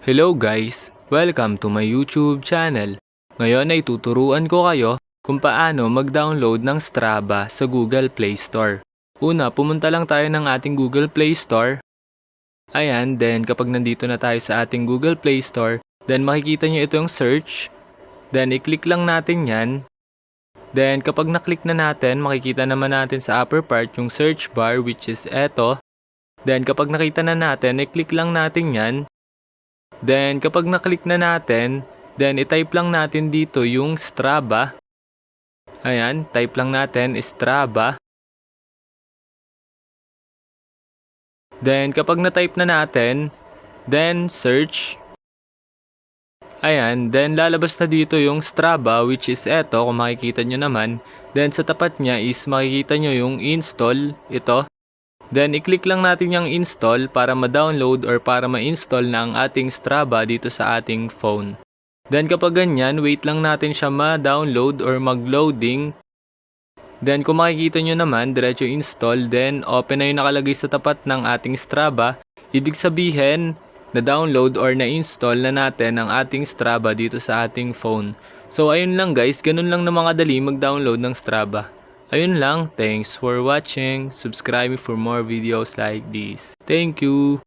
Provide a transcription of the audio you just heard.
Hello guys! Welcome to my YouTube channel. Ngayon ay tuturuan ko kayo kung paano mag-download ng Strava sa Google Play Store. Una, pumunta lang tayo ng ating Google Play Store. Ayan, then kapag nandito na tayo sa ating Google Play Store, then makikita nyo ito yung search. Then i-click lang natin yan. Then kapag na-click na natin, makikita naman natin sa upper part yung search bar which is eto. Then kapag nakita na natin, i-click lang natin yan. Then kapag na-click na natin, then i-type lang natin dito yung Strava. Ayan, type lang natin Strava. Then kapag na-type na natin, then search. Ayan, then lalabas na dito yung Strava which is eto kung makikita nyo naman. Then sa tapat niya is makikita nyo yung install, ito. Then i-click lang natin yung install para ma-download or para ma-install na ang ating Strava dito sa ating phone. Then kapag ganyan, wait lang natin siya ma-download or mag-loading. Then kung makikita nyo naman, diretso install, then open na yung nakalagay sa tapat ng ating Strava. Ibig sabihin, na-download or na-install na natin ang ating Strava dito sa ating phone. So ayun lang guys, ganun lang na mga dali mag-download ng Strava. Ayun lang, thanks for watching. Subscribe for more videos like this. Thank you!